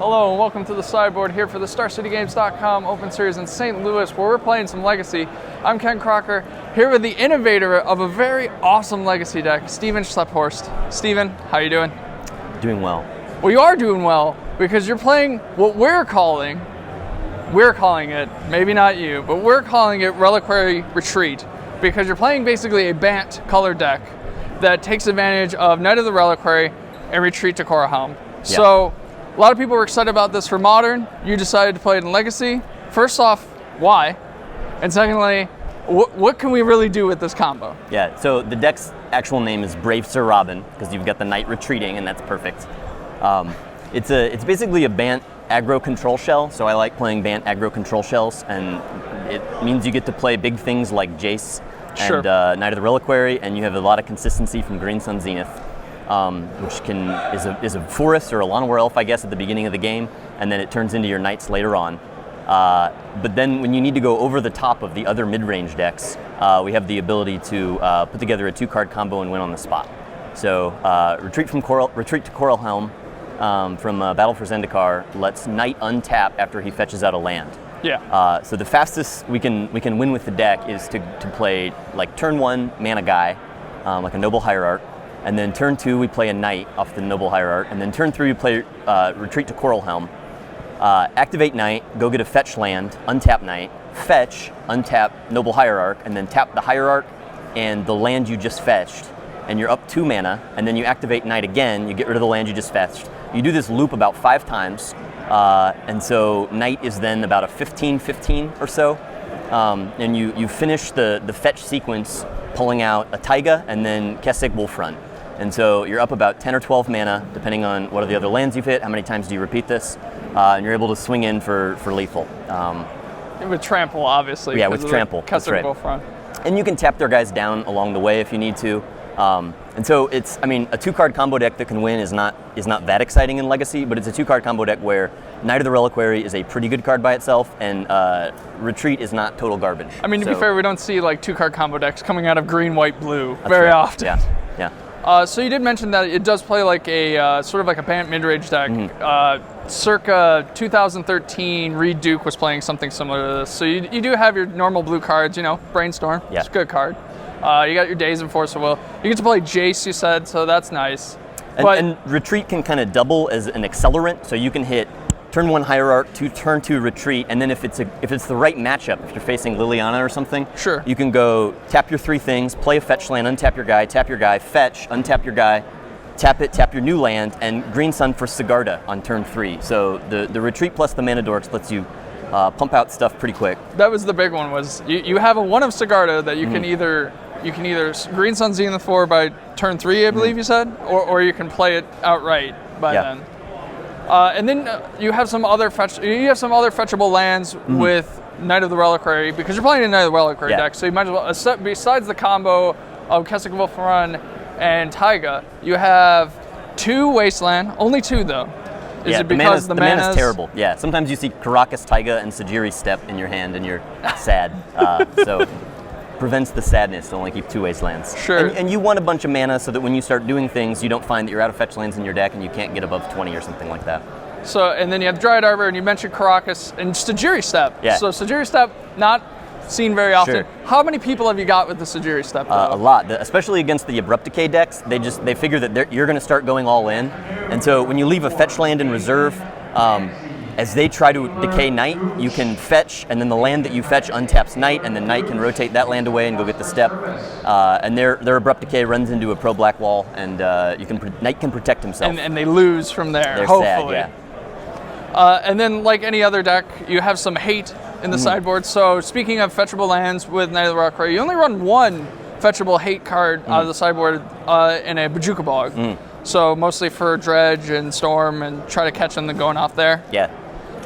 Hello and welcome to the sideboard here for the StarCityGames.com Open Series in St. Louis, where we're playing some Legacy. I'm Ken Crocker, here with the innovator of a very awesome Legacy deck, Steven Schlepphorst. Steven, how you doing? Doing well. Well, you are doing well because you're playing what we're calling it, maybe not you, but we're calling it Reliquary Retreat, because you're playing basically a Bant color deck that takes advantage of Knight of the Reliquary and Retreat to Koralhelm. Yeah. So a lot of people were excited about this for Modern. You decided to play it in Legacy. First off, why? And secondly, what can we really do with this combo? Yeah, so the deck's actual name is Brave Sir Robin, because you've got the Knight retreating, and that's perfect. It's basically a Bant aggro control shell, so I like playing Bant aggro control shells, and it means you get to play big things like Jace and Knight of the Reliquary, and you have a lot of consistency from Green Sun Zenith. Which is a forest or a Llanowar elf, I guess, at the beginning of the game, and then it turns into your knights later on. But then when you need to go over the top of the other mid-range decks, we have the ability to put together a 2-card combo and win on the spot. So Retreat to Koralhelm from Battle for Zendikar lets Knight untap after he fetches out a land. Yeah. So the fastest we can win with the deck is to play like turn 1 mana guy, like a Noble Hierarch. And then turn 2, we play a Knight off the Noble Hierarch. And then turn 3, we play Retreat to Koralhelm. Activate Knight, go get a fetch land, untap Knight, fetch, untap Noble Hierarch, and then tap the Hierarch and the land you just fetched. And you're up 2 mana, and then you activate Knight again, you get rid of the land you just fetched. You do this loop about 5 times, and so Knight is then about a 15-15 or so. And you finish the fetch sequence pulling out a Taiga and then Kessig Wolfrun. And so you're up about 10 or 12 mana, depending on what are the other lands you've hit, how many times do you repeat this, and you're able to swing in for lethal. With Trample, obviously. Yeah, with Trample, that's right. Wolfrun. And you can tap their guys down along the way if you need to. And so a 2-card combo deck that can win is not that exciting in Legacy, but it's a 2-card combo deck where Knight of the Reliquary is a pretty good card by itself, and Retreat is not total garbage. I mean, to be fair, we don't see like 2-card combo decks coming out of green, white, blue very often. Yeah. So you did mention that it does play like a sort of like a Bant mid-range deck. Circa 2013, Reed Duke was playing something similar to this. So you do have your normal blue cards, Brainstorm, it's a good card. You got your Days and Force of Will. You get to play Jace, you said, so that's nice. And Retreat can kind of double as an accelerant, so you can hit turn 1 Hierarch, turn 2 Retreat, and then if it's the right matchup, if you're facing Liliana or something, you can go tap your 3 things, play a fetch land, untap your guy, fetch, untap your guy, tap it, tap your new land, and Green Sun for Sigarda on turn 3. So the Retreat plus the Mana Dorks lets you pump out stuff pretty quick. That was the big one, was you have a 1 of Sigarda that you can either Green Sun Zenith for by turn 3, I believe you said, or you can play it outright by then. And then you have some other fetchable lands with Knight of the Reliquary, because you're playing a Knight of the Reliquary deck, so you might as well, besides the combo of Kessig Wolfrun and Taiga, you have 2 Wasteland, only 2 though. Is it because the mana's terrible? Yeah, sometimes you see Karakas, Taiga, and Sajiri Step in your hand and you're sad. So prevents the sadness to only keep 2 Wastelands. Sure. And you want a bunch of mana so that when you start doing things, you don't find that you're out of fetch lands in your deck and you can't get above 20 or something like that. So, and then you have Dryad Arbor, and you mentioned Karakas and Sajiri Step. Yeah. So Sajiri Step, not seen very often. How many people have you got with the Sajiri Step? A lot, especially against the Abrupt Decay decks. They figure that you're going to start going all in, and so when you leave a fetch land in reserve, as they try to decay Knight, you can fetch, and then the land that you fetch untaps Knight, and then Knight can rotate that land away and go get the step. And their Abrupt Decay runs into a pro-black wall, and Knight can protect himself. And they lose from there, They're hopefully. sad, yeah. And then, like any other deck, you have some hate in the sideboard. So speaking of fetchable lands with Knight of the Reliquary, you only run 1 fetchable hate card out of the sideboard in a Bojuka Bog. So mostly for Dredge and Storm and try to catch them and going off there. Yeah.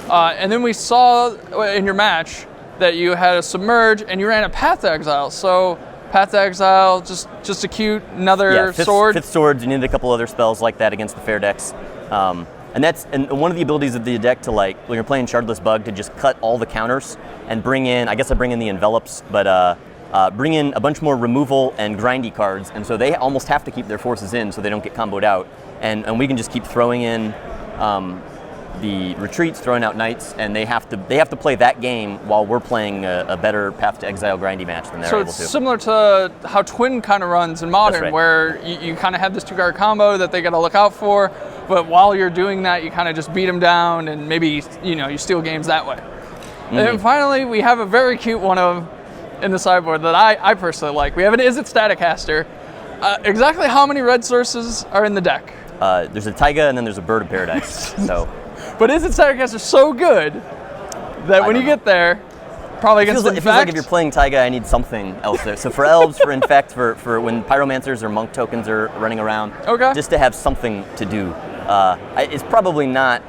And then we saw in your match that you had a Submerge and you ran a Path to Exile. So Path to Exile, just a cute, another sword. 5th swords, you need a couple other spells like that against the fair decks. And one of the abilities of the deck to, like, when you're playing Shardless Bug, to just cut all the counters and bring in, I bring in the envelops, but bring in a bunch more removal and grindy cards, and so they almost have to keep their forces in so they don't get comboed out. And we can just keep throwing in the retreats, throwing out knights, and they have to play that game while we're playing a better Path to Exile grindy match than they're able to. So it's similar to how Twin kind of runs in Modern, right. where you kind of have this 2-card combo that they got to look out for, but while you're doing that, you kind of just beat them down, and maybe you steal games that way. And then finally, we have a very cute one in the sideboard that I personally like. We have an Is It Staticaster. Exactly how many red sources are in the deck? There's a Taiga and then there's a Bird of Paradise. So, but Is It Staticaster so good that when you get there, probably against it feels like if you're playing Taiga, I need something else there. So for elves, for Infect, for when Pyromancers or Monk tokens are running around, just to have something to do. It's probably not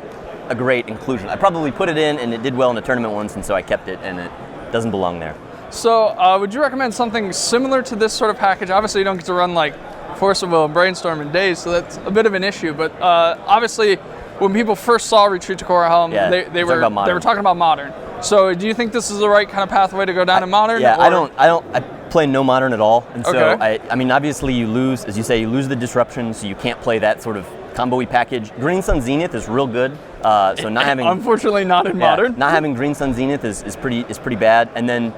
a great inclusion. I probably put it in and it did well in the tournament once, and so I kept it, and it doesn't belong there. So would you recommend something similar to this sort of package? Obviously, you don't get to run like Force of Will and Brainstorm in days, so that's a bit of an issue. But obviously, when people first saw Retreat to Korra they were talking about Modern. So do you think this is the right kind of pathway to go down in Modern? Yeah, I play no Modern at all, and so I mean, obviously you lose, as you say, you lose the disruption, so you can't play that sort of combo-y package. Green Sun Zenith is real good. So not having, unfortunately, not in Modern. Not having Green Sun Zenith is pretty bad. And then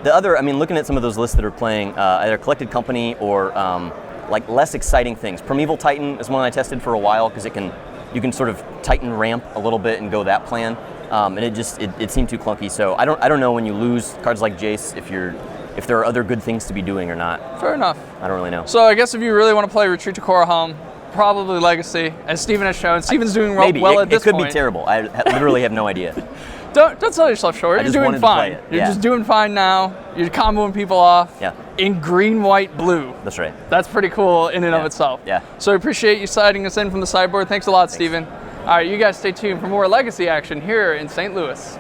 the other, I mean, looking at some of those lists that are playing either Collected Company or like less exciting things. Primeval Titan is one I tested for a while because you can sort of Titan ramp a little bit and go that plan. And it seemed too clunky. So I don't know when you lose cards like Jace if there are other good things to be doing or not. Fair enough. I don't really know. So I guess if you really want to play Retreat to Korra, probably Legacy, as Steven has shown. Steven's doing well at this point. It could be terrible. I literally have no idea. Don't sell yourself short. You're doing fine. You're just doing fine now. You're comboing people off in green, white, blue. That's right. That's pretty cool in and of itself. Yeah. So I appreciate you siding us in from the sideboard. Thanks a lot, Steven. All right, you guys stay tuned for more Legacy action here in St. Louis.